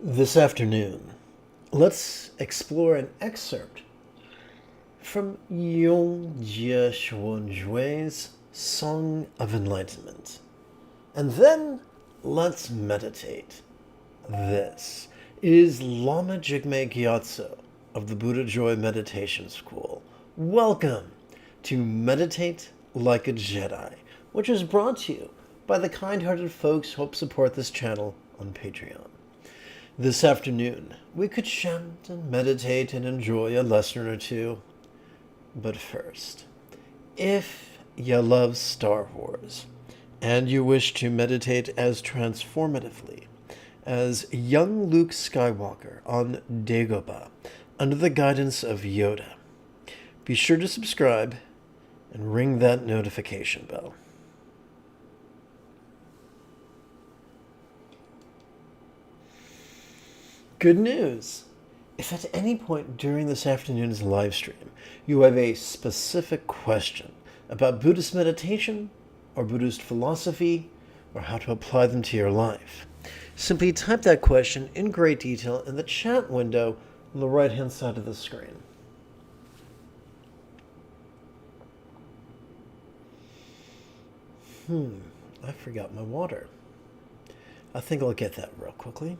This afternoon, let's explore an excerpt from Yong-jia Xuan-jue's Song of Enlightenment. And then let's meditate. This is Lama Jigme Gyatso of the Buddha Joy Meditation School. Welcome to Meditate Like a Jedi, which is brought to you by the kind-hearted folks who help support this channel on Patreon. This afternoon, we could chant and meditate and enjoy a lesson or two. But first, if you love Star Wars, and you wish to meditate as transformatively as young Luke Skywalker on Dagobah under the guidance of Yoda, be sure to subscribe and ring that notification bell. Good news! If at any point during this afternoon's live stream you have a specific question about Buddhist meditation or Buddhist philosophy or how to apply them to your life, simply type that question in great detail in the chat window on the right-hand side of the screen. I forgot my water. I think I'll get that real quickly.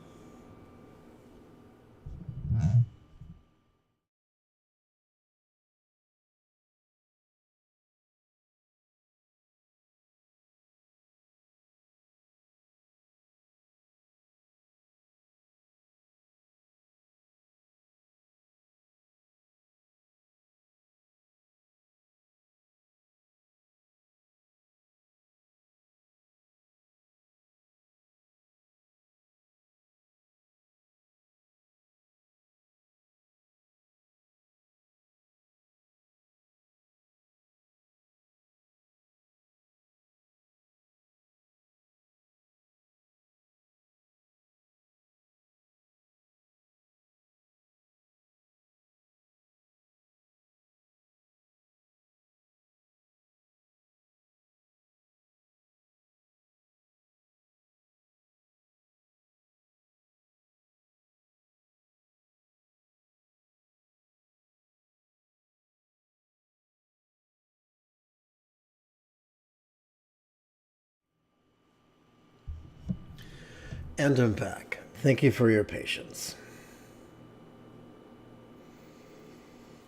And I'm back. Thank you for your patience.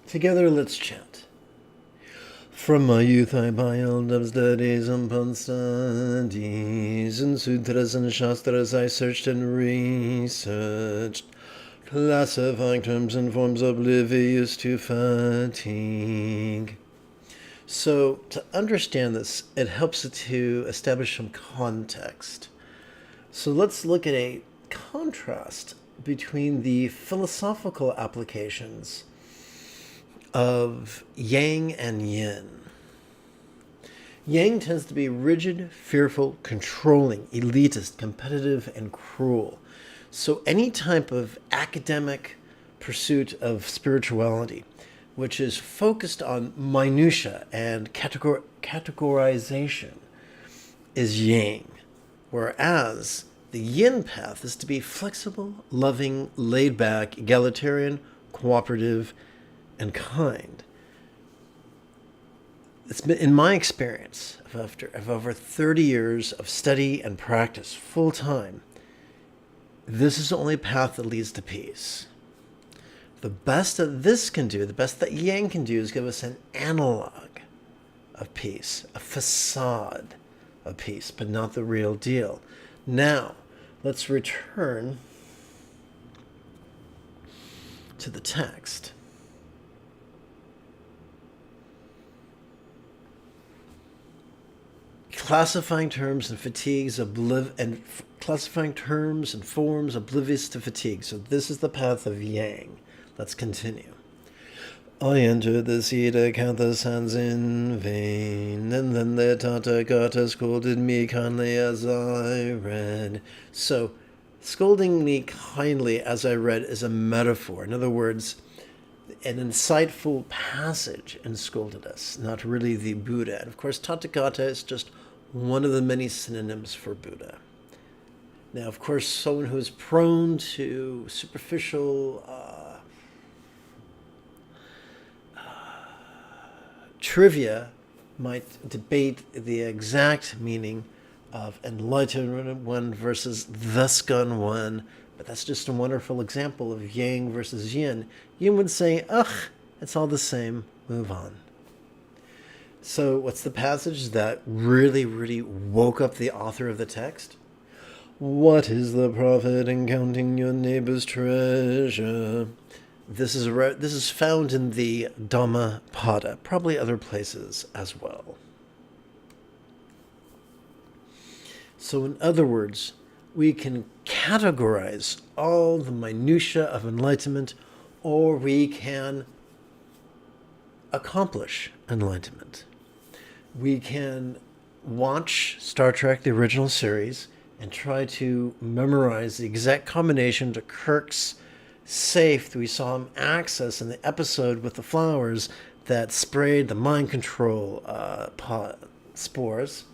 Together, let's chant. From my youth I piled up studies upon studies, and sutras and shastras I searched and researched, classifying terms and forms oblivious to fatigue. So, to understand this, it helps to establish some context. So let's look at a contrast between the philosophical applications of yang and yin. Yang tends to be rigid, fearful, controlling, elitist, competitive, and cruel. So any type of academic pursuit of spirituality, which is focused on minutia and categorization, is yang. Whereas the yin path is to be flexible, loving, laid back, egalitarian, cooperative, and kind. It's been, in my experience, of over 30 years of study and practice full time, this is the only path that leads to peace. The best that this can do, the best that yang can do, is give us an analog of peace, a facade of peace, but not the real deal. Now, let's return to the text. Classifying terms and classifying terms and forms oblivious to fatigue. So this is the path of yang. Let's continue. I entered the sea to count the sands in vain, and then the Tathagata scolded me kindly as I read. So, scolding me kindly as I read is a metaphor. In other words, an insightful passage and scolded us, not really the Buddha. And of course, Tathagata is just one of the many synonyms for Buddha. Now, of course, someone who is prone to superficial trivia might debate the exact meaning of Enlightenment one versus the Scun one, but that's just a wonderful example of Yang versus Yin. Yin would say, ugh, it's all the same, move on. So what's the passage that really, really woke up the author of the text? What is the profit in counting your neighbor's treasure? This is found in the Dhammapada, probably other places as well. So in other words, we can categorize all the minutiae of enlightenment, or we can accomplish enlightenment. We can watch Star Trek, the original series, and try to memorize the exact combination to Kirk's safe that we saw him access in the episode with the flowers that sprayed the mind control spores.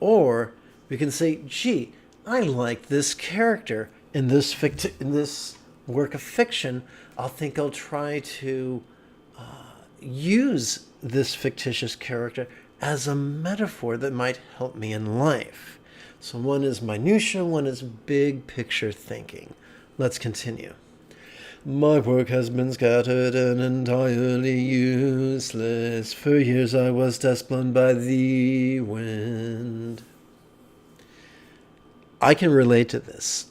Or we can say, gee, I like this character in this work of fiction. I'll try to use this fictitious character as a metaphor that might help me in life. So one is minutia, one is big picture thinking. Let's continue. My work has been scattered and entirely useless. For years I was dust blown by the wind. I can relate to this.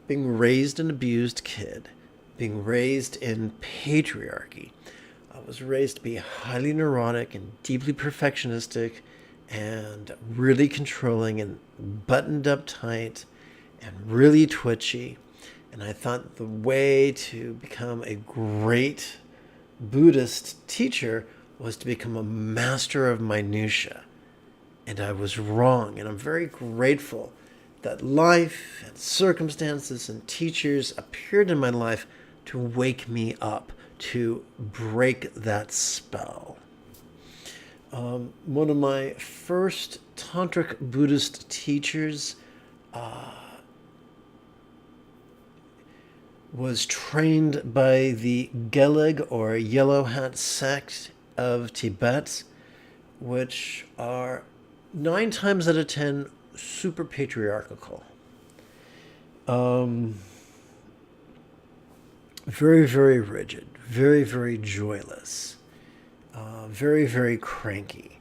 Being raised an abused kid, being raised in patriarchy. I was raised to be highly neurotic and deeply perfectionistic and really controlling and buttoned up tight and really twitchy. And I thought the way to become a great Buddhist teacher was to become a master of minutia. And I was wrong. And I'm very grateful that life and circumstances and teachers appeared in my life to wake me up, to break that spell. One of my first Tantric Buddhist teachers was trained by the Geleg or Yellow Hat sect of Tibet, which are 9 times out of 10 super patriarchal. Very, very rigid, very, very joyless, very, very cranky.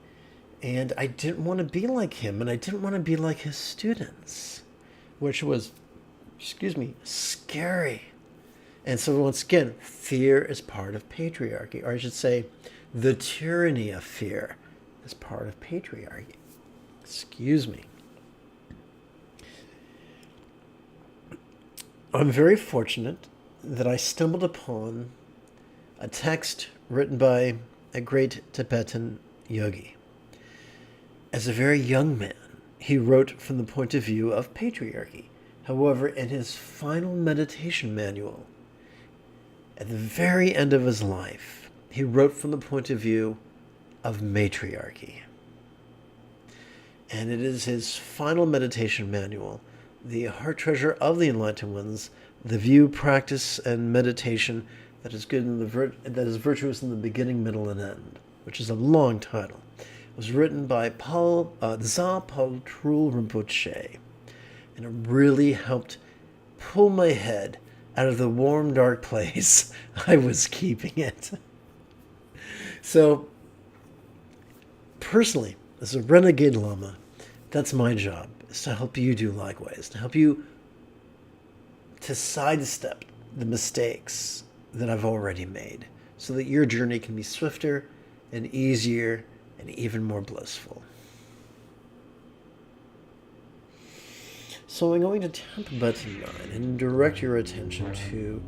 And I didn't want to be like him, and I didn't want to be like his students, which was, scary. And so once again, fear is part of patriarchy, or I should say, the tyranny of fear is part of patriarchy. I'm very fortunate that I stumbled upon a text written by a great Tibetan yogi. As a very young man, he wrote from the point of view of patriarchy. However, in his final meditation manual, at the very end of his life, he wrote from the point of view of matriarchy. And it is his final meditation manual, the heart treasure of the enlightened ones, the view, practice, and meditation that is good in that is virtuous in the beginning, middle, and end, which is a long title. It was written by Dza Paul Trul Rinpoche, and it really helped pull my head out of the warm, dark place I was keeping it. So, personally, as a renegade Lama, that's my job, is to help you do likewise, to help you to sidestep the mistakes that I've already made, so that your journey can be swifter and easier and even more blissful. So I'm going to tap button 9 and direct your attention to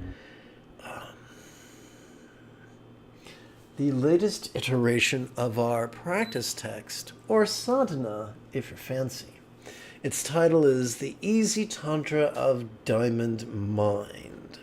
the latest iteration of our practice text, or sadhana if you're fancy. Its title is The Easy Tantra of Diamond Mind.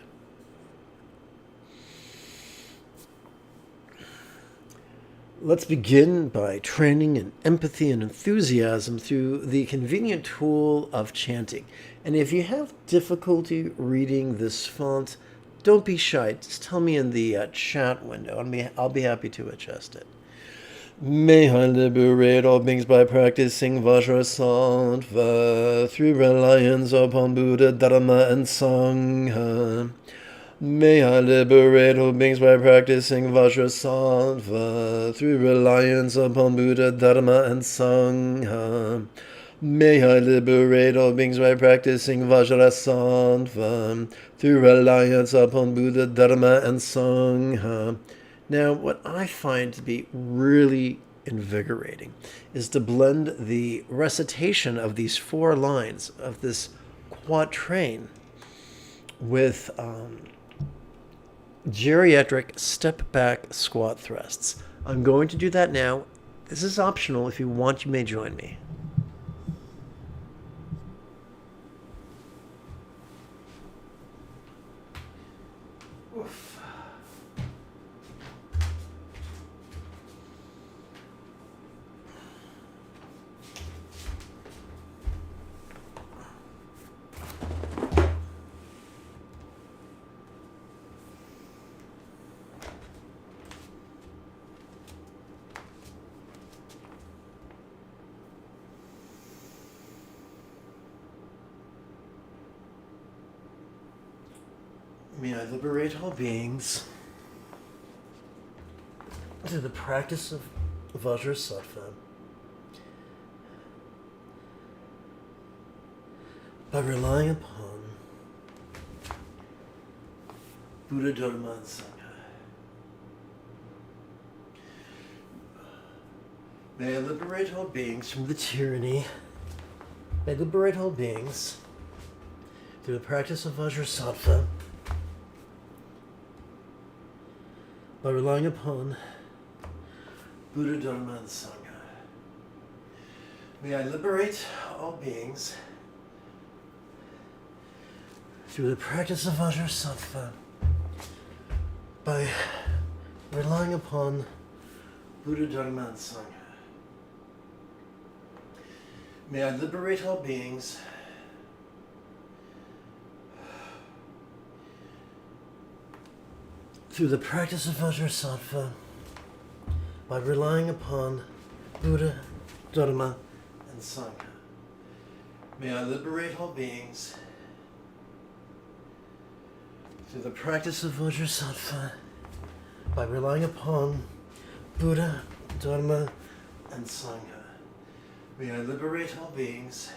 Let's begin by training in empathy and enthusiasm through the convenient tool of chanting. And if you have difficulty reading this font, don't be shy. Just tell me in the chat window, and I'll be happy to adjust it. May I liberate all beings by practicing Vajrasattva through reliance upon Buddha, Dharma, and Sangha. May I liberate all beings by practicing Vajrasattva through reliance upon Buddha, Dharma, and Sangha. May I liberate all beings by practicing Vajrasattva through reliance upon Buddha, Dharma, and Sangha. Now, what I find to be really invigorating is to blend the recitation of these 4 lines of this quatrain with geriatric step-back squat thrusts. I'm going to do that now. This is optional. If you want, you may join me. Oof. May I liberate all beings through the practice of Vajrasattva by relying upon Buddha, Dharma, and Sangha. May I liberate all beings from the tyranny. May I liberate all beings through the practice of Vajrasattva by relying upon Buddha, Dharma, and Sangha. May I liberate all beings through the practice of Vajrasattva by relying upon Buddha, Dharma, and Sangha. May I liberate all beings through the practice of Vajrasattva by relying upon Buddha, Dharma, and Sangha. May I liberate all beings through the practice of Vajrasattva by relying upon Buddha, Dharma, and Sangha. May I liberate all beings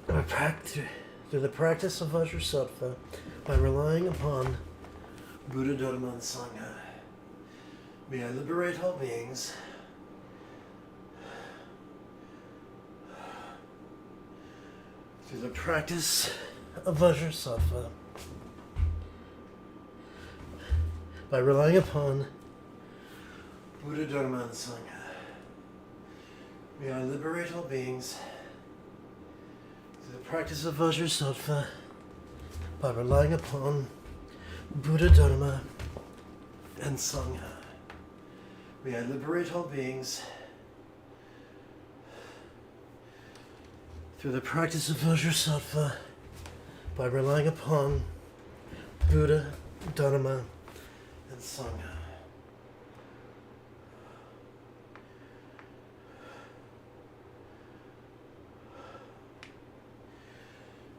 through the practice of Vajrasattva by relying upon Buddha, Dharma, and Sangha. May I liberate all beings through the practice of Vajrasattva by relying upon Buddha, Dharma, and Sangha. May I liberate all beings through the practice of Vajrasattva by relying upon Buddha, Dharma, and Sangha. May I liberate all beings through the practice of Vajrasattva by relying upon Buddha, Dharma, and Sangha.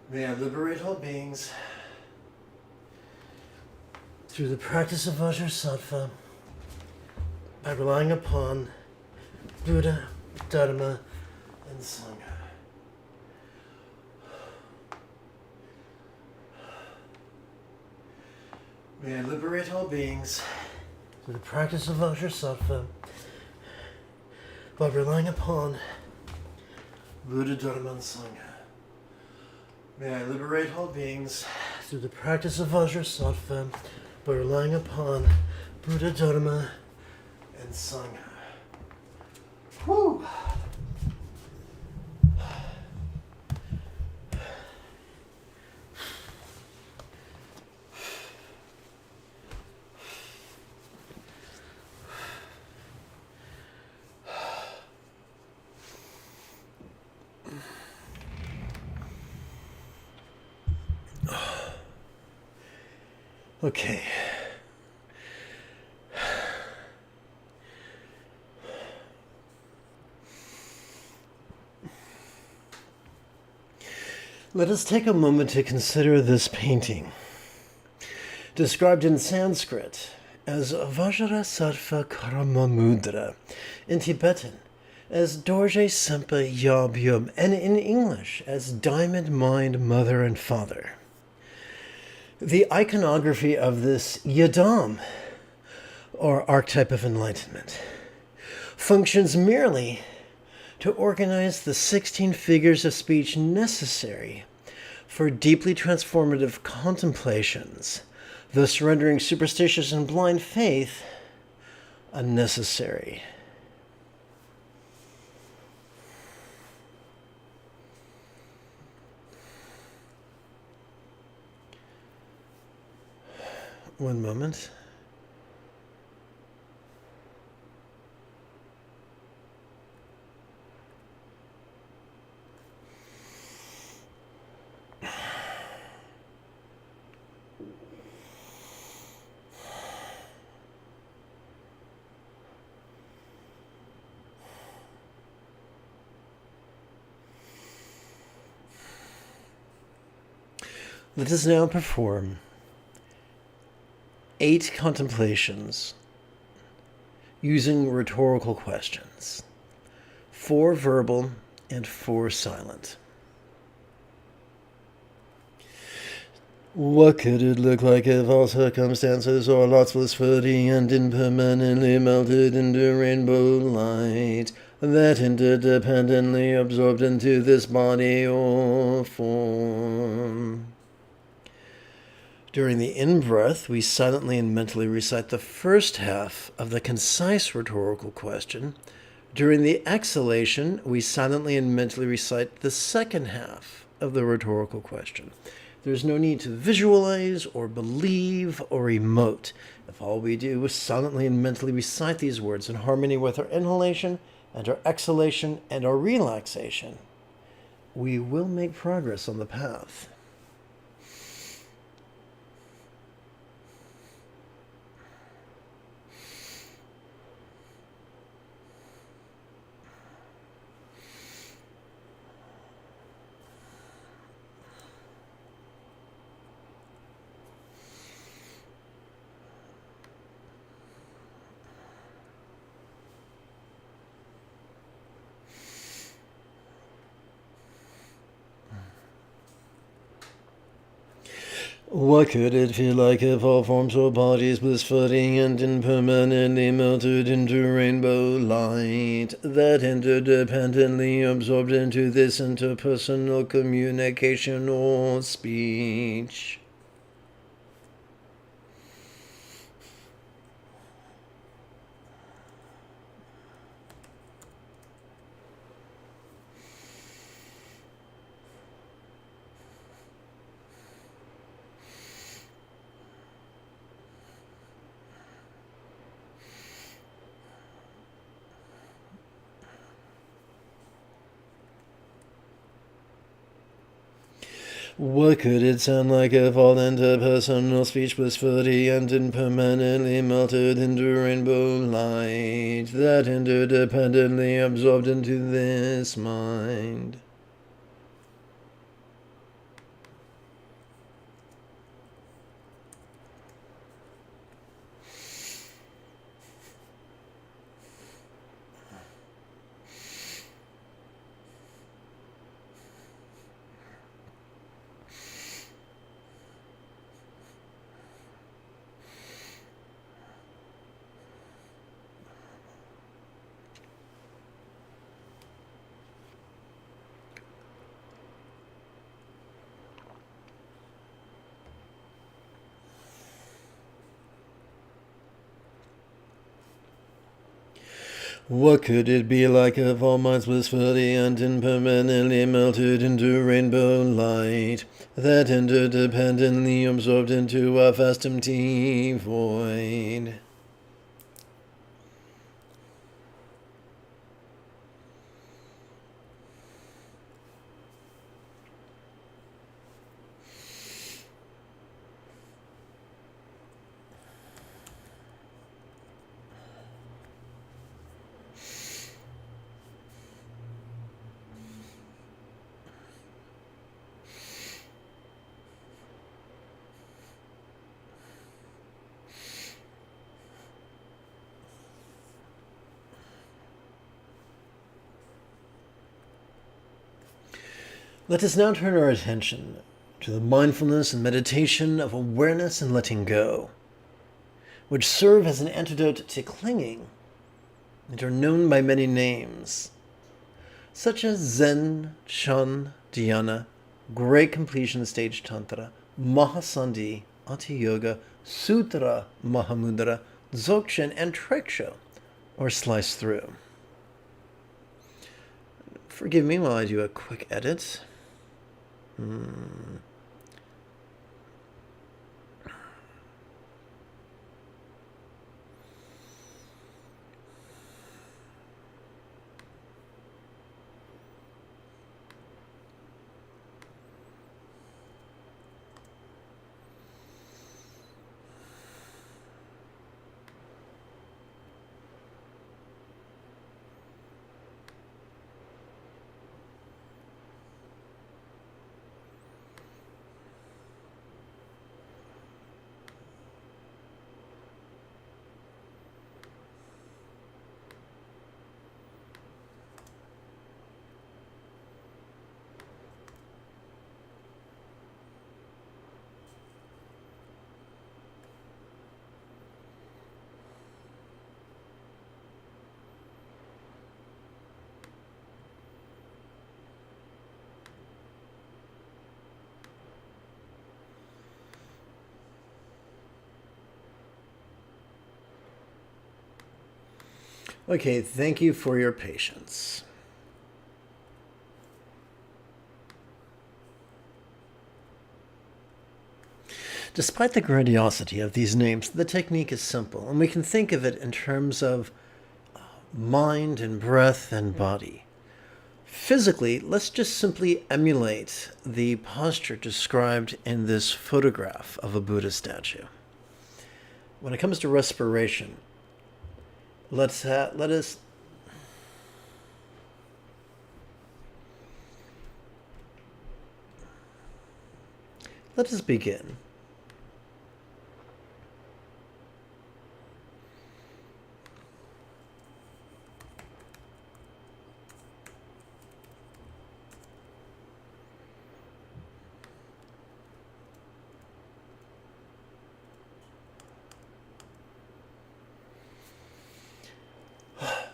May I liberate all beings through the practice of Vajrasattva by relying upon Buddha, Dharma, and Sangha. May I liberate all beings through the practice of Vajrasattva by relying upon Buddha, Dharma, and Sangha. May I liberate all beings through the practice of Vajrasattva by relying upon Buddha, Dharma, and Sangha. Whew. Okay. Let us take a moment to consider this painting. Described in Sanskrit as Vajrasattva Karma Mudra, in Tibetan as Dorje Sempa Yab, and in English as Diamond Mind Mother and Father. The iconography of this Yadam, or archetype of enlightenment, functions merely to organize the 16 figures of speech necessary for deeply transformative contemplations, thus rendering superstitious and blind faith unnecessary. One moment. Let us now perform 8 contemplations using rhetorical questions, 4 verbal and 4 silent. What could it look like if all circumstances or lots was footy and impermanently melted into rainbow light that interdependently absorbed into this body or form? During the in-breath, we silently and mentally recite the first half of the concise rhetorical question. During the exhalation, we silently and mentally recite the second half of the rhetorical question. There's no need to visualize or believe or emote. If all we do is silently and mentally recite these words in harmony with our inhalation and our exhalation and our relaxation, we will make progress on the path. What could it feel like if all forms or bodies blissfully and impermanently melted into rainbow light that interdependently absorbed into this interpersonal communication or speech? What could it sound like if all interpersonal speech blissfully and impermanently melted into rainbow light that interdependently absorbed into this mind? What could it be like if all minds blissfully and impermanently melted into rainbow light that interdependently absorbed into a vast empty void? Let us now turn our attention to the mindfulness and meditation of awareness and letting go, which serve as an antidote to clinging and are known by many names, such as Zen, Chan, Dhyana, Great Completion Stage Tantra, Mahasandhi, Ati Yoga, Sutra, Mahamudra, Dzogchen, and Trekcho, or Slice Through. Forgive me while I do a quick edit. Okay, thank you for your patience. Despite the grandiosity of these names, the technique is simple, and we can think of it in terms of mind and breath and body. Physically, let's just simply emulate the posture described in this photograph of a Buddha statue. When it comes to respiration, let us begin.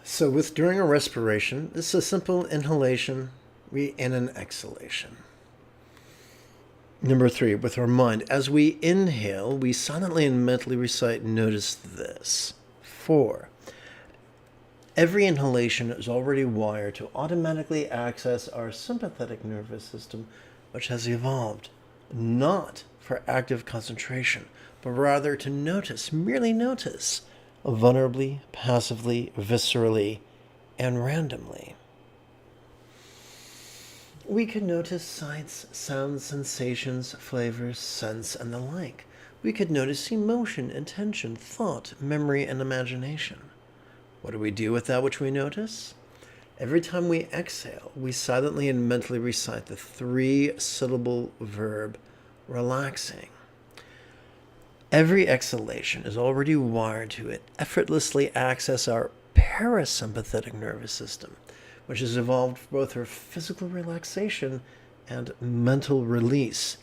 So during a respiration, this is a simple inhalation and an exhalation. Number 3, with our mind, as we inhale, we silently and mentally recite, notice this. 4, every inhalation is already wired to automatically access our sympathetic nervous system, which has evolved not for active concentration, but rather to notice, merely notice, vulnerably, passively, viscerally, and randomly. We could notice sights, sounds, sensations, flavors, scents, and the like. We could notice emotion, intention, thought, memory, and imagination. What do we do with that which we notice? Every time we exhale, we silently and mentally recite the 3-syllable verb, relaxing. Every exhalation is already wired to it effortlessly access our parasympathetic nervous system, which has evolved for both our physical relaxation and mental release.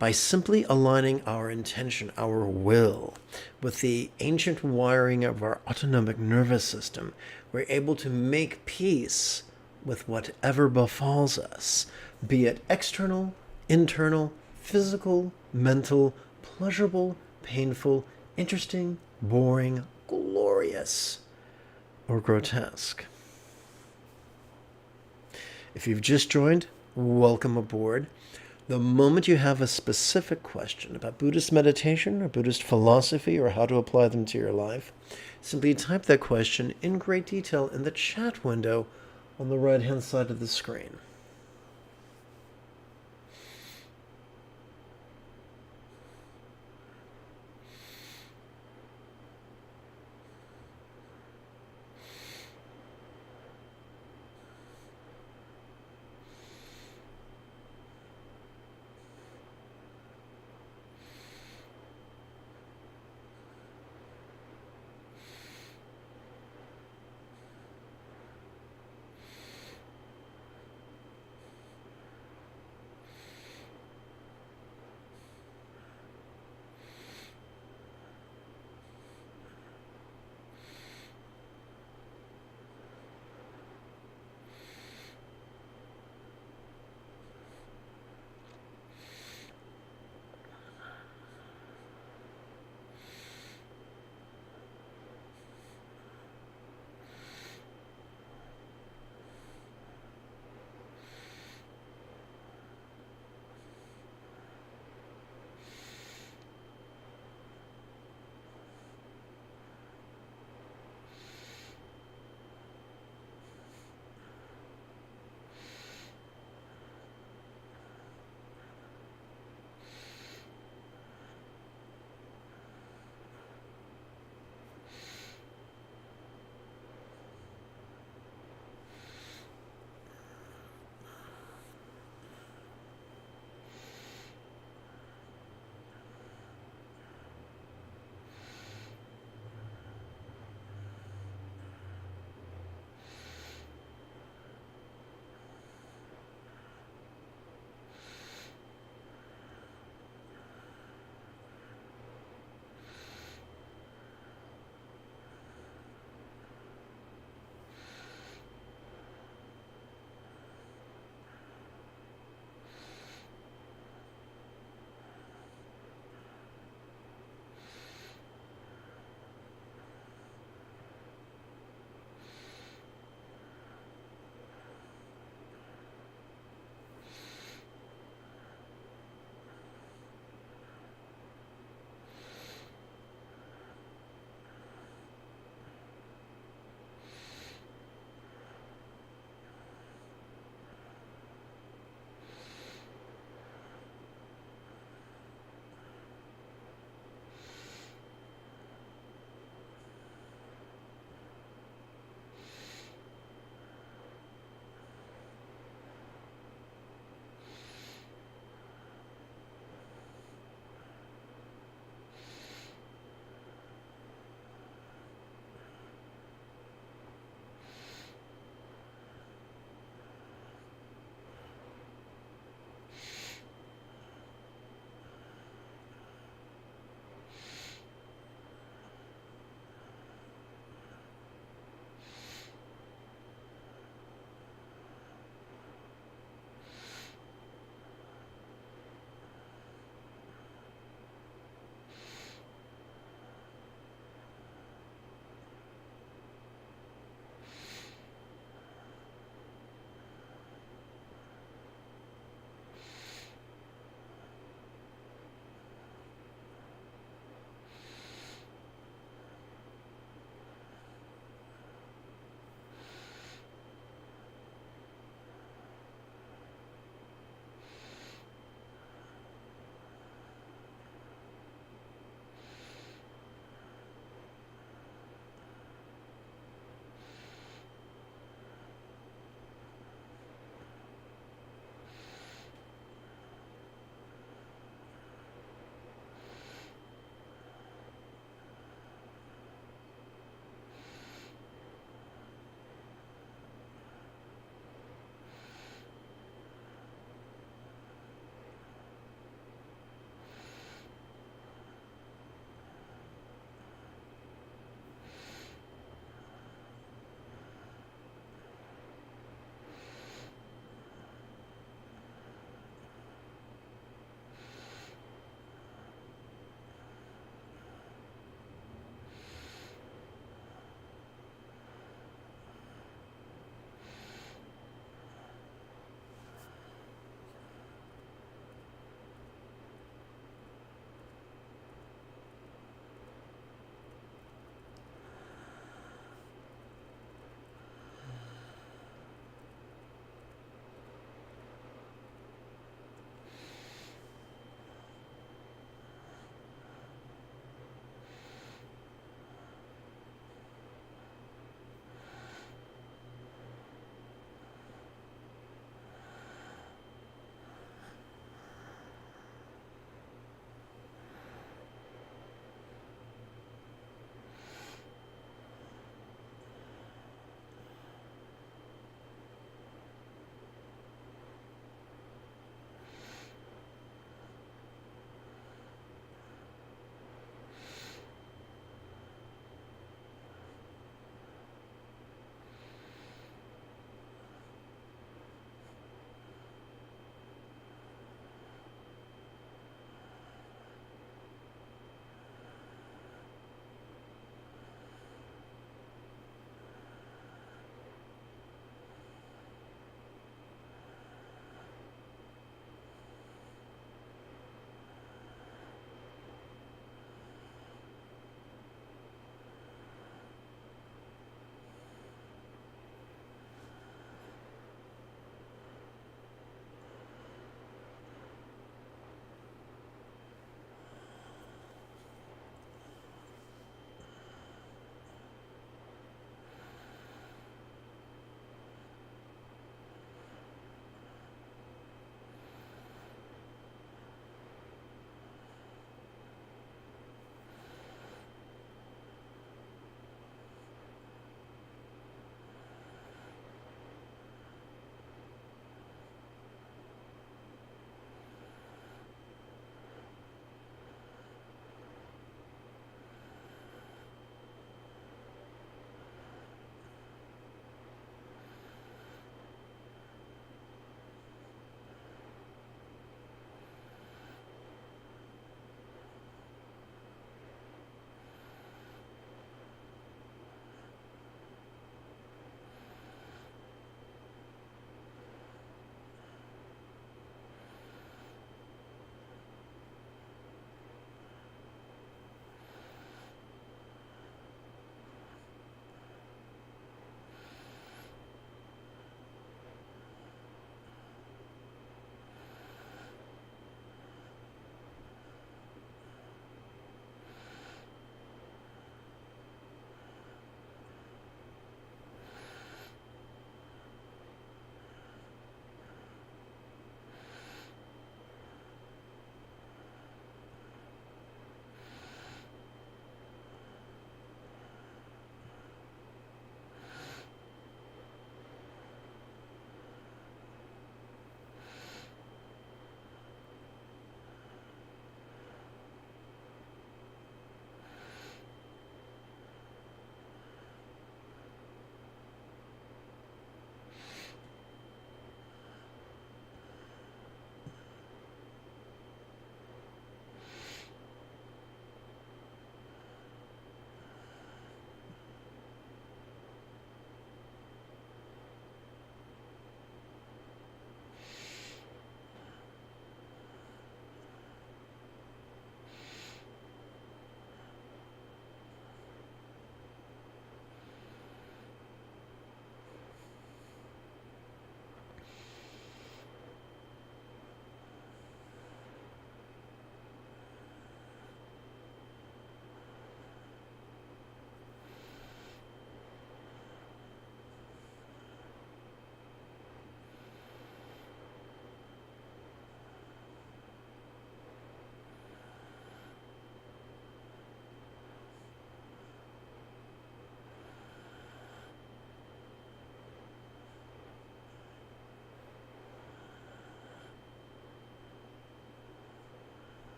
By simply aligning our intention, our will, with the ancient wiring of our autonomic nervous system, we're able to make peace with whatever befalls us, be it external, internal, physical, mental, pleasurable, painful, interesting, boring, glorious, or grotesque. If you've just joined, welcome aboard. The moment you have a specific question about Buddhist meditation or Buddhist philosophy or how to apply them to your life, simply type that question in great detail in the chat window on the right-hand side of the screen.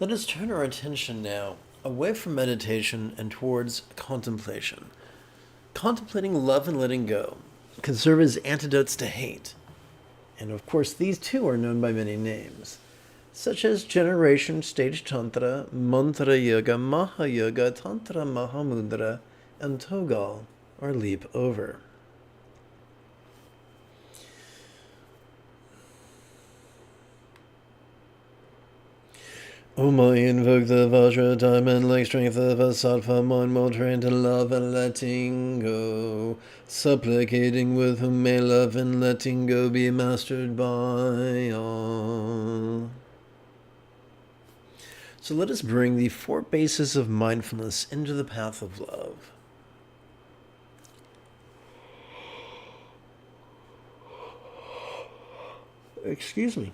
Let us turn our attention now away from meditation and towards contemplation. Contemplating love and letting go can serve as antidotes to hate. And of course, these two are known by many names, such as Generation, Stage Tantra, Mantra Yoga, Maha Yoga, Tantra Mahamudra, and Togal, or Leap Over. I invoke the Vajra diamond-like strength of a sattva mind more trained in love and letting go, supplicating with whom may love and letting go be mastered by all. So let us bring the 4 bases of mindfulness into the path of love. Excuse me.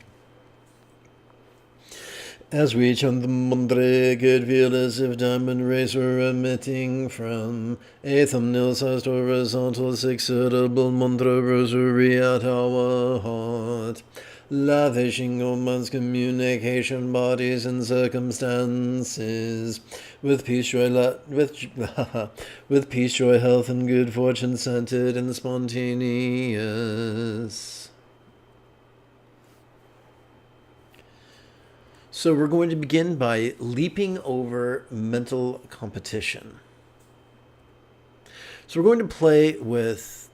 As we chant the mantra, it could feel as if diamond rays were emitting from a thumbnail-sized horizontal 6-syllable mantra rosary at our heart, lavishing on one's communication, bodies, and circumstances with peace, joy, with peace, joy, health, and good fortune centered and spontaneous. So we're going to begin by leaping over mental competition. So we're going to play with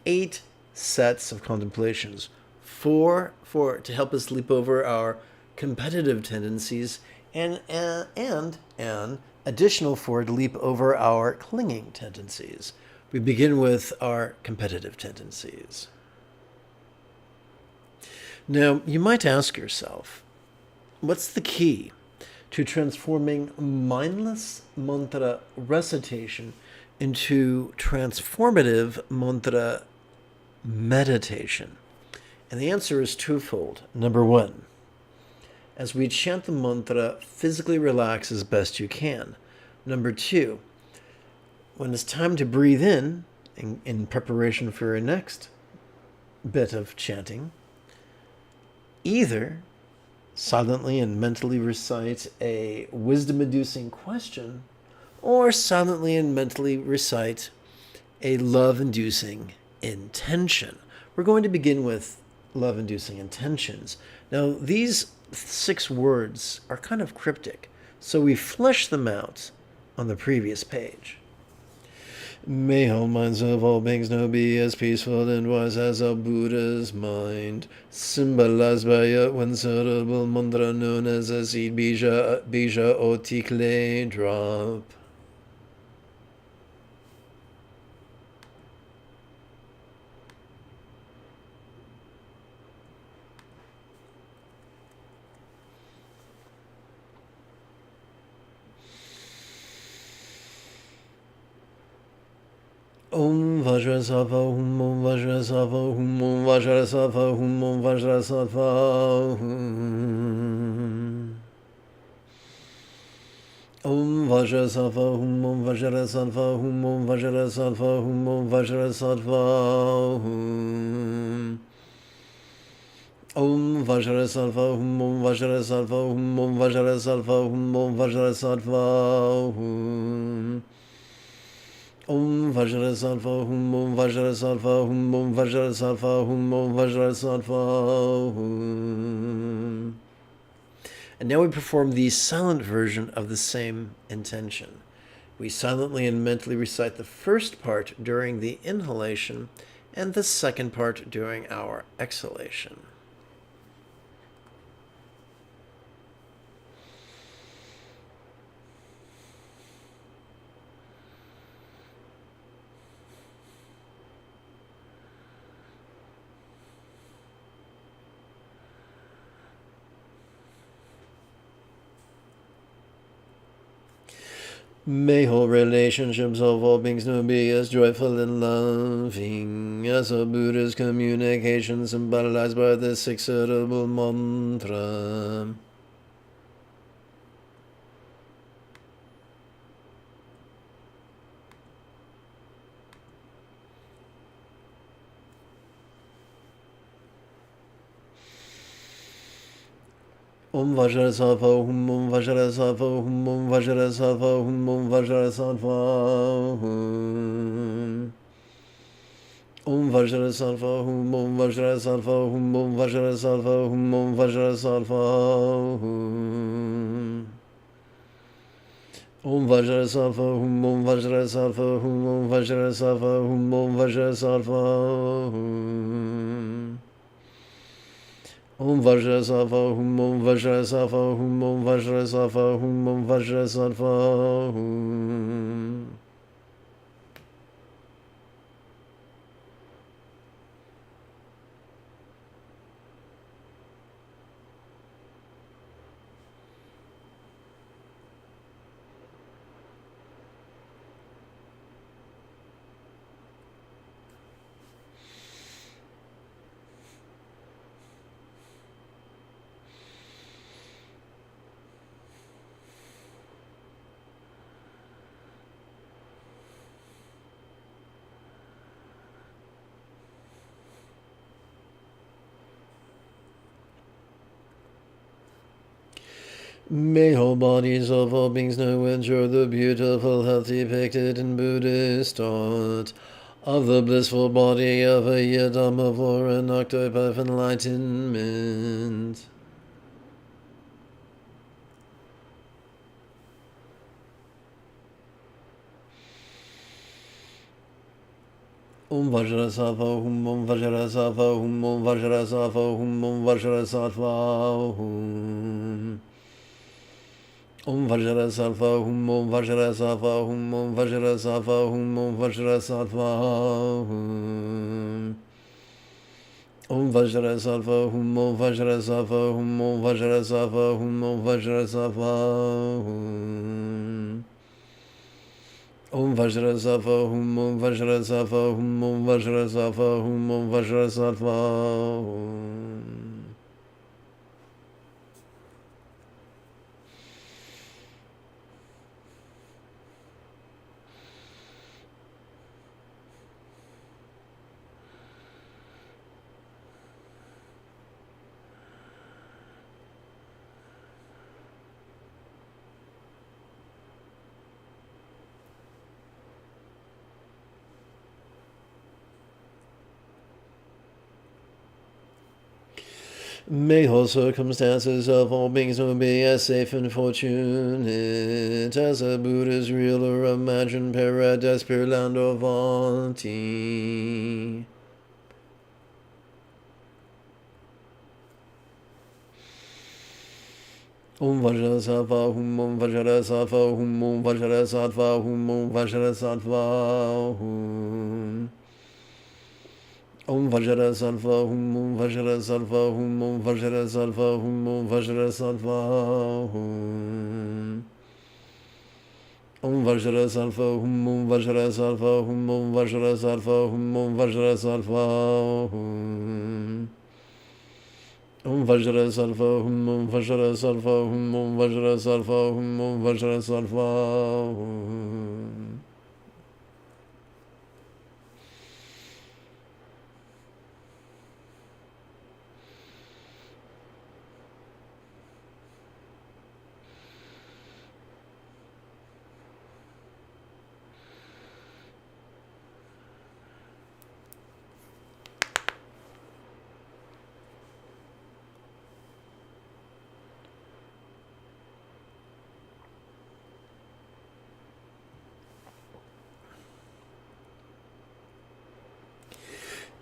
8 sets of contemplations. 4 to help us leap over our competitive tendencies, and an additional 4 to leap over our clinging tendencies. We begin with our competitive tendencies. Now, you might ask yourself, what's the key to transforming mindless mantra recitation into transformative mantra meditation? And the answer is twofold. Number 1, as we chant the mantra, physically relax as best you can. Number 2, when it's time to breathe in preparation for your next bit of chanting, either silently and mentally recite a wisdom-inducing question, or silently and mentally recite a love-inducing intention. We're going to begin with love-inducing intentions. Now, these 6 words are kind of cryptic, so we flesh them out on the previous page. May all minds of all beings now be as peaceful and wise as a Buddha's mind, symbolized by a one-syllable mantra known as a seed bija oti clay drop. Om Vajrasattva Hum Om Vajrasattva Hum Om Vajrasattva Hum Om Vajrasattva Hum Om Vajrasattva Hum Om Vajrasattva Hum Om Vajrasattva Hum Om Vajrasattva Hum Om Vajrasattva Hum Om Vajrasattva Hum Om Vajrasattva Hum Om Vajrasattva Hum Om Vajrasattva Hum Om Vajrasattva Hum Om Vajrasattva Hum Om Vajrasattva Hum. And now we perform the silent version of the same intention. We silently and mentally recite the first part during the inhalation and the second part during our exhalation. May whole relationships of all beings now be as joyful and loving as a Buddha's communication symbolized by the 6-syllable mantra. Om Vajrasattva Om Vajrasattva Om Vajrasattva Om Vajrasattva Om Vajrasattva Om Vajrasattva Om Vajrasattva Om Vajrasattva Om Vajrasattva Om Vajrasattva Om Vajrasattva Om Vajrasattva Om Vajrasattva Om Vajrasattva Om Vajrasattva Om Vajrasattva May all bodies of all beings know and share the beautiful health depicted in Buddhist art of the blissful body of a Yidam of lore and octave of enlightenment. Om Vajrasattva Om Vajrasattva Om Vajrasattva Om Vajrasattva Om Vajrasattva Om Vajrasattva Om Vajrasattva Om Vajrasattva Om Vajrasattva Om Vajrasattva Om Vajrasattva Om Vajrasattva Om Vajrasattva Om Vajrasattva Om Vajrasattva Om Vajrasattva May all circumstances of all beings be as safe and fortunate as a Buddha's real or imagined paradise pure land of Avanti. Om Vajrasattva Om Vajrasattva Om Vajrasattva Om Vajrasattva Om Vajrasattva Om Vajrasattva Om Vajrasattva Om Vajrasattva Om Vajrasattva Om Vajrasattva Om Vajrasattva Om Vajrasattva Om Vajrasattva Om Vajrasattva Om Vajrasattva Om Vajrasattva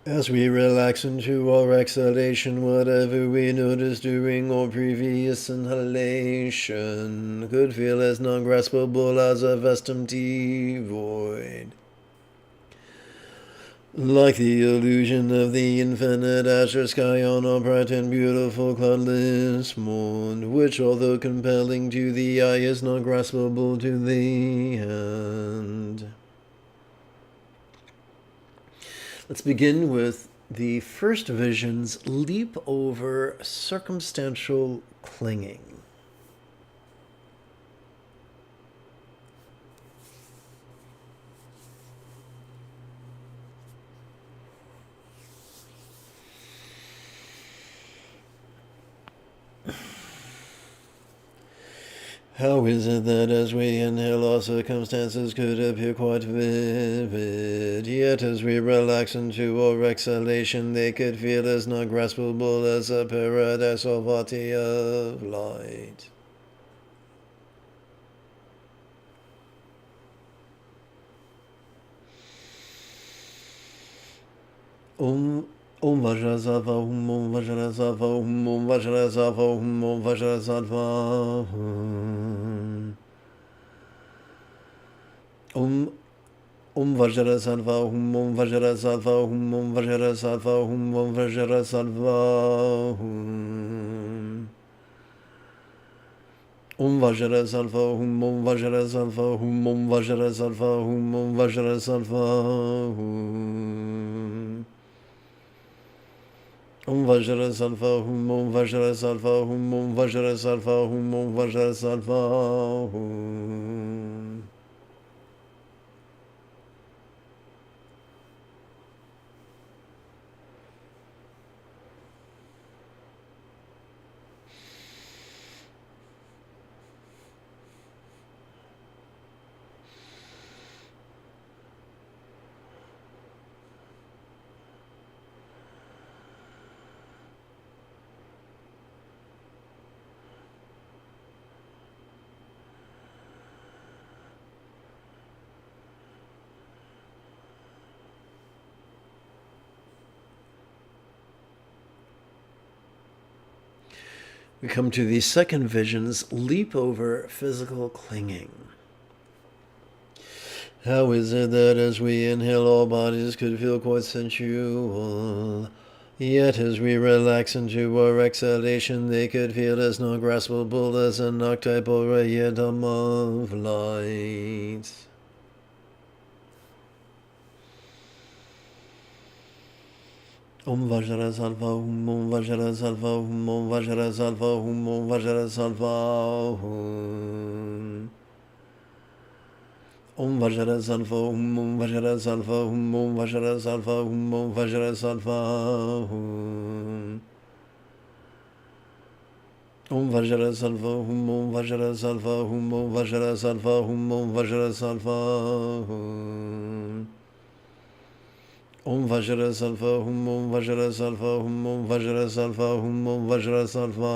As we relax into our exhalation, whatever we notice during our previous inhalation could feel as non-graspable as a vast empty void. Like the illusion of the infinite azure sky on a bright and beautiful cloudless morn, which although compelling to the eye is not graspable to the hand. Let's begin with the first vision's leap over circumstantial clinging. How is it that as we inhale our circumstances could appear quite vivid, yet as we relax into our exhalation they could feel as not graspable as a paradise or body of light? Om Vajrasattva, Om Vajrasattva, Om Vajrasattva, Om Vajrasattva. Om Vajrasattva, Om Vajrasattva, Om Vajrasattva, Om Vajrasattva. Om Vajrasattva, Om Vajrasattva, Om Vajrasattva, Om Vajrasattva. Om Vajrasattva, Om Vajrasattva, Om Vajrasattva, Om Vajrasattva. We come to the second vision's leap over physical clinging. How is it that as we inhale our bodies could feel quite sensual, yet as we relax into our exhalation they could feel as not graspable as an archetype or a yedam of light? Om Vajrasattva, Om Vajrasattva, Om Vajrasattva, Om Vajrasattva. Om Vajrasattva, Om Vajrasattva, Om Vajrasattva, Om Vajrasattva. Om Vajrasattva, Om Vajrasattva, Om Vajrasattva, Om Vajrasattva. Om Vajrasattva, Om Vajrasattva, Om Vajrasattva, Om Vajrasattva.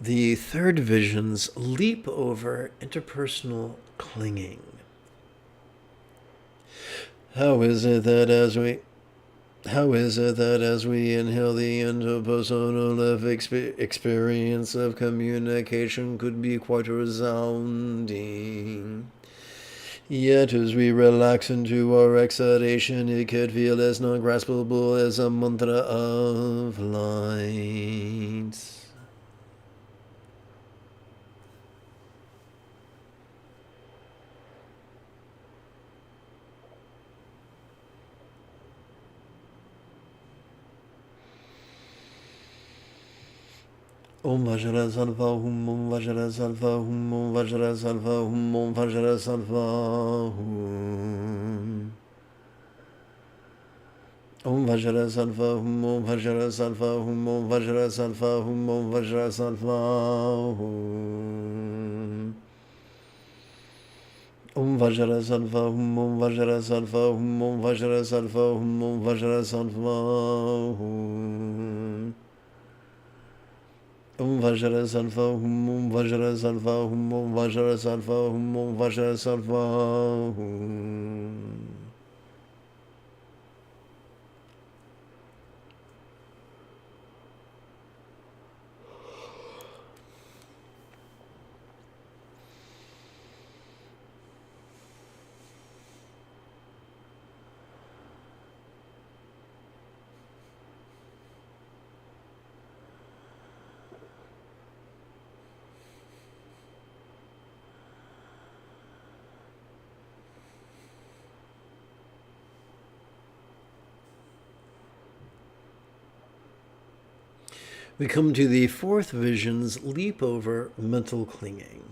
The third vision's leap over interpersonal clinging. How is it that as we inhale the interpersonal experience of communication could be quite resounding, yet as we relax into our exhalation it could feel as non-graspable as a mantra of light? Om Vajrasattva, Om Vajrasattva, Om Vajrasattva, Om Vajrasattva. Om Vajrasattva, Om Vajrasattva, Om Vajrasattva, Om Vajrasattva. Om Vajrasattva, Om Vajrasattva, Om Vajrasattva, Om Vajrasattva. Om Vajrasattva, Om Vajrasattva, Om Vajrasattva, Om Vajrasattva. We come to the fourth vision's leap over mental clinging.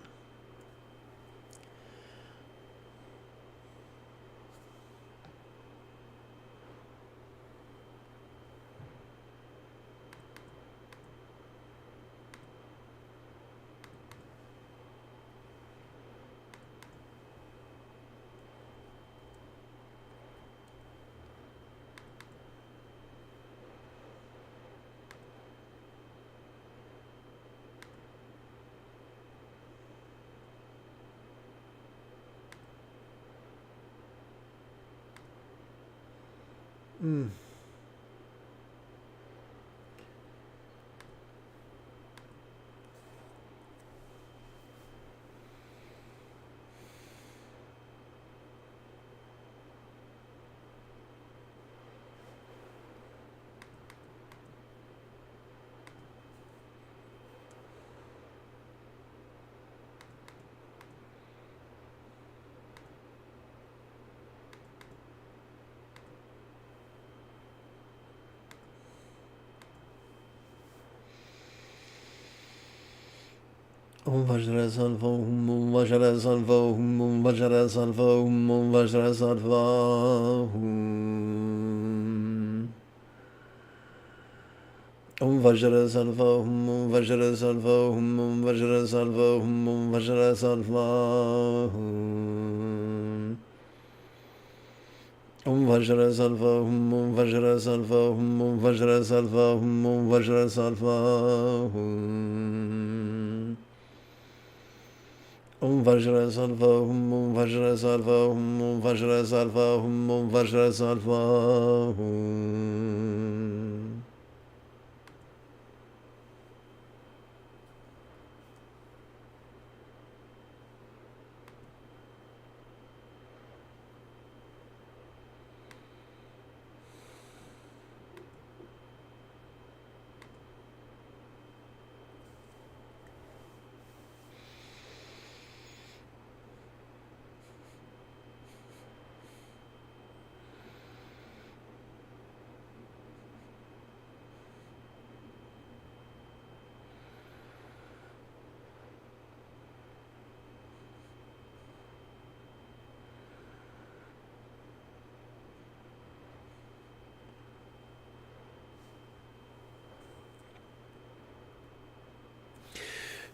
Om Vajra Salva, Om Vajra Salva, Om Vajra Salva, Om Vajra Salva, Om Vajra Salva, Om Vajra Salva, Om Vajra Salva, Om Vajra Salva, Om Vajra Salva, Om Vajra Salva, Om Vajra Salva, Om Vajra Salva, Om Vajra Salva, Om Vajra Salva, Om Vajra Salva, Om Vajra Salva.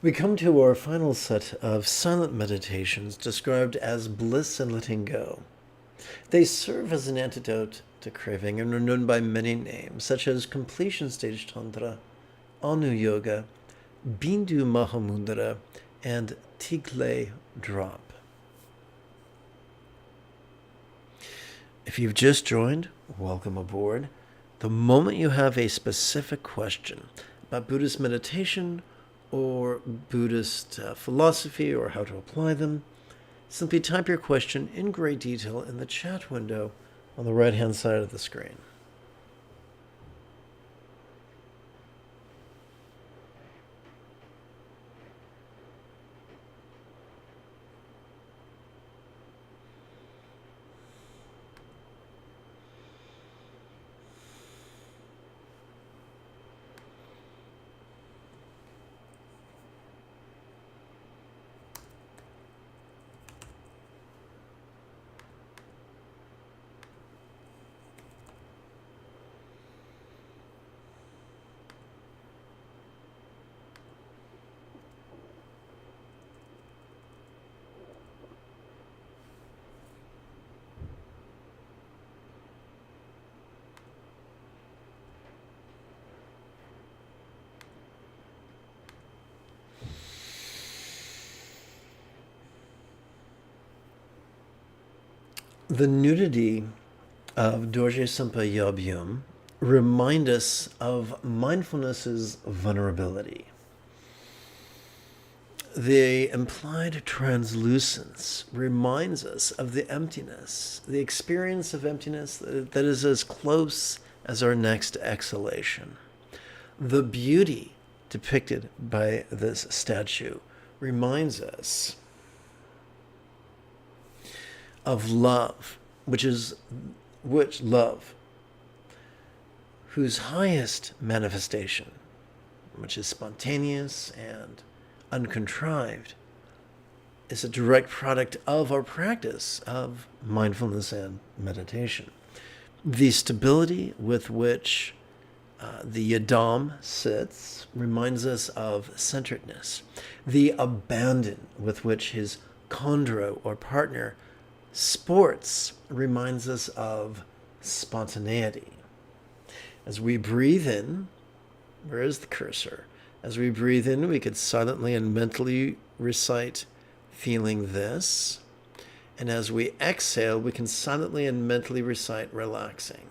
We come to our final set of silent meditations described as bliss and letting go. They serve as an antidote to craving and are known by many names, such as completion stage tantra, Anu yoga, Bindu Mahamudra, and Tigle drop. If you've just joined, welcome aboard. The moment you have a specific question about Buddhist meditation or Buddhist philosophy or how to apply them, simply type your question in great detail in the chat window on the right-hand side of the screen. The nudity of Dorje Sempa Yabgyum remind us of mindfulness's vulnerability. The implied translucence reminds us of the emptiness, the experience of emptiness that is as close as our next exhalation. The beauty depicted by this statue reminds us of love, which love, whose highest manifestation which is spontaneous and uncontrived, is a direct product of our practice of mindfulness and meditation. The stability with which the yadam sits reminds us of centeredness. The abandon with which his chondro or partner sports reminds us of spontaneity. As we breathe in, where is the cursor? As we breathe in, we could silently and mentally recite feeling this. And as we exhale, we can silently and mentally recite relaxing.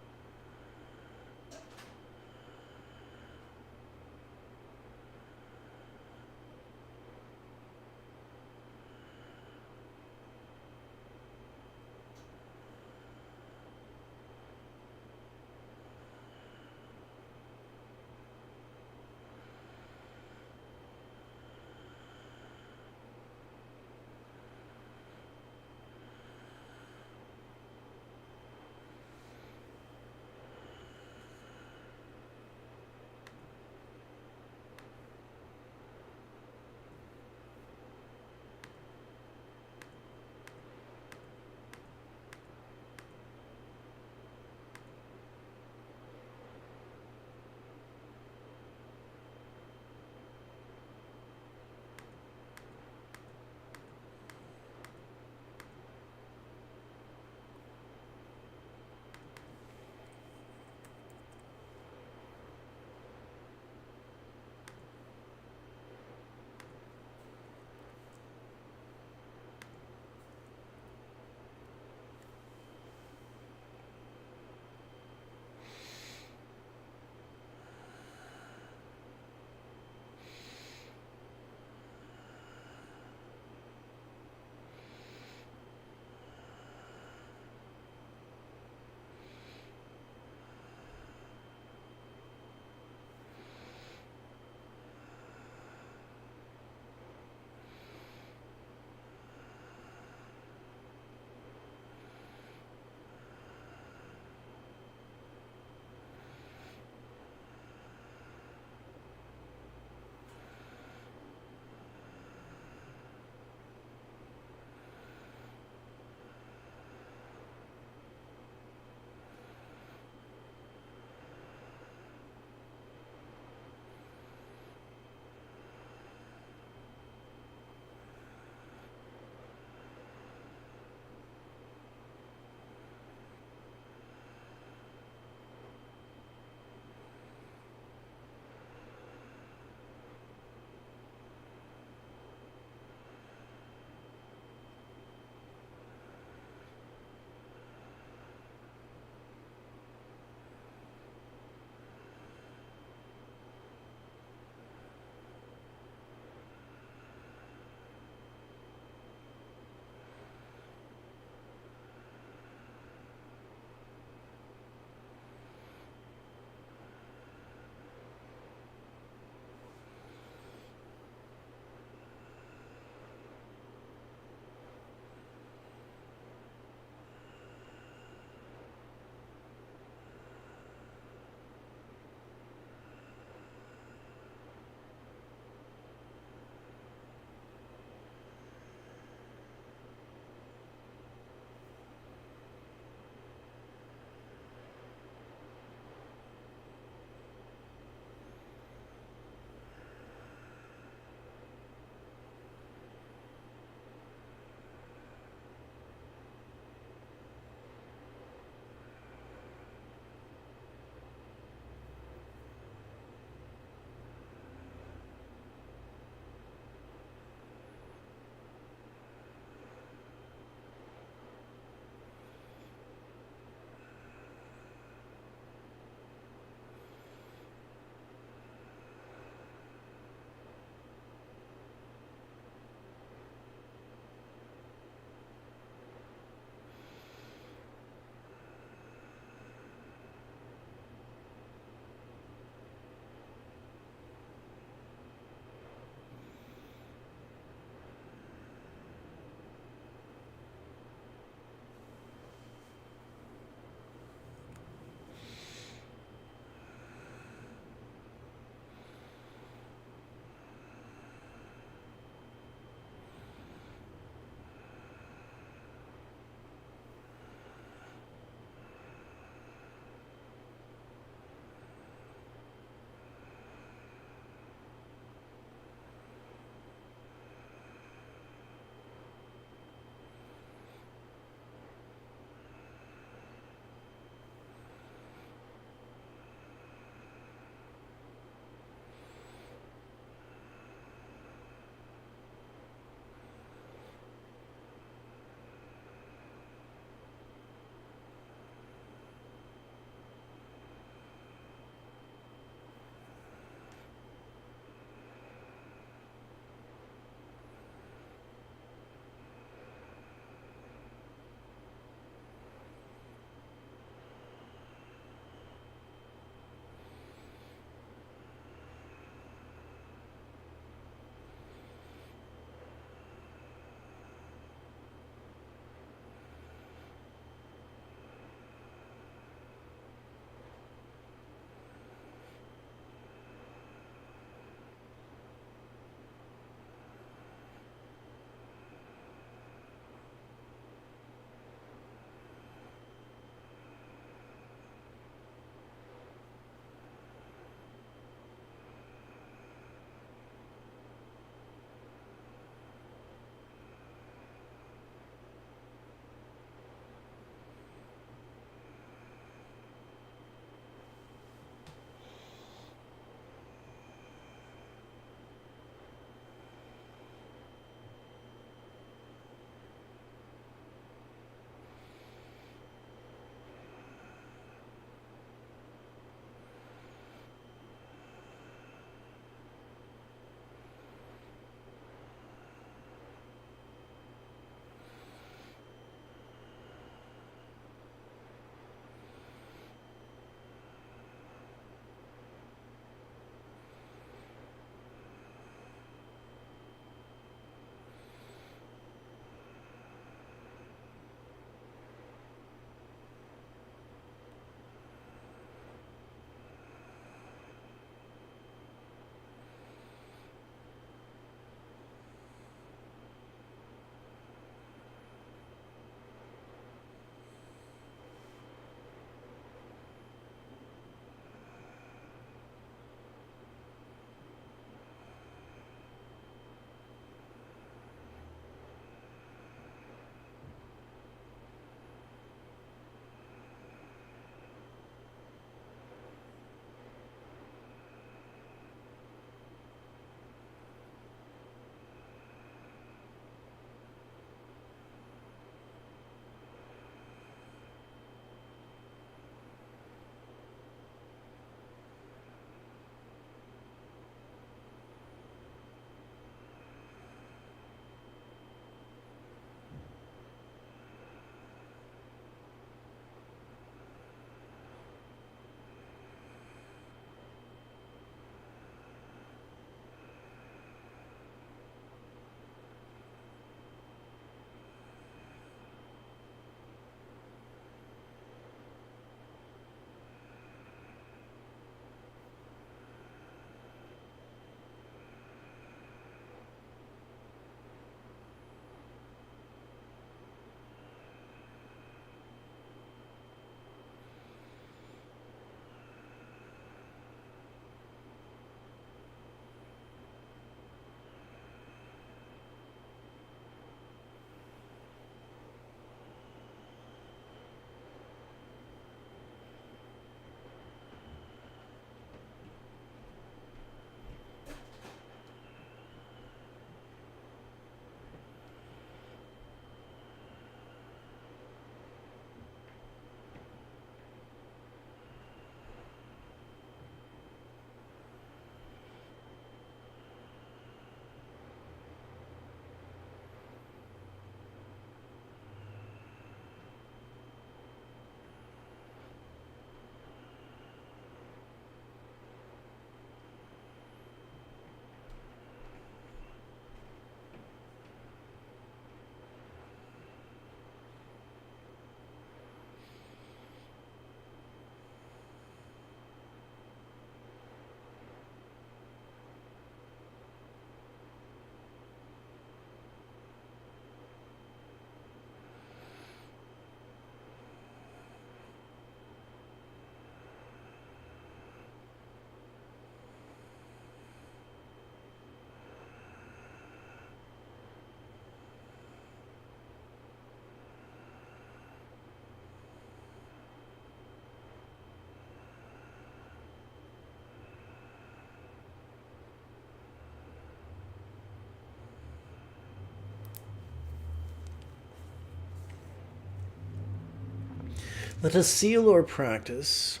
Let us seal our practice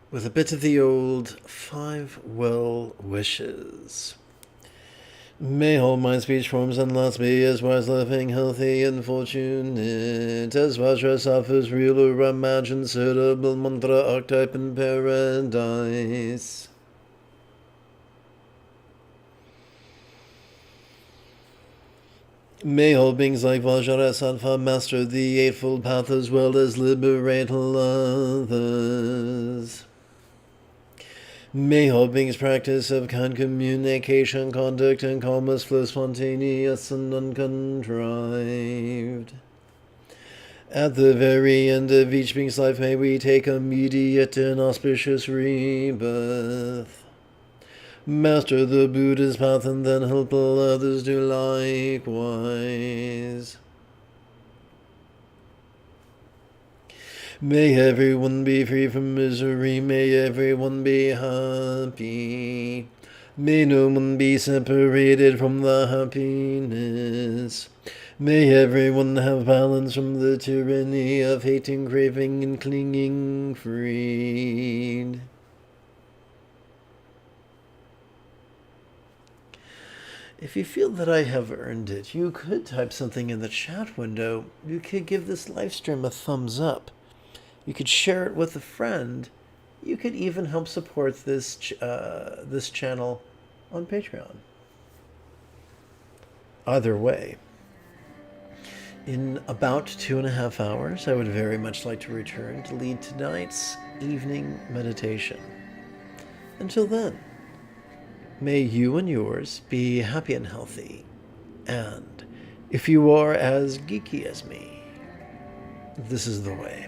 with a bit of the old 5 well wishes. May all my speech forms and thoughts be as wise, living, healthy, and fortunate as Vajra suffers real or imagined suitable mantra archetype in paradise. May all beings like Vajrasattva master the Eightfold Path as well as liberate others. May all beings practice of kind communication, conduct, and calmness flow spontaneous and uncontrived. At the very end of each being's life, may we take immediate and auspicious rebirth. Master the Buddha's path and then help all others do likewise. May everyone be free from misery, may everyone be happy. May no one be separated from the happiness. May everyone have balance from the tyranny of hating, craving, and clinging freed. If you feel that I have earned it, you could type something in the chat window. You could give this live stream a thumbs up. You could share it with a friend. You could even help support this channel on Patreon. Either way, in about 2.5 hours, I would very much like to return to lead tonight's evening meditation. Until then, may you and yours be happy and healthy. And if you are as geeky as me, this is the way.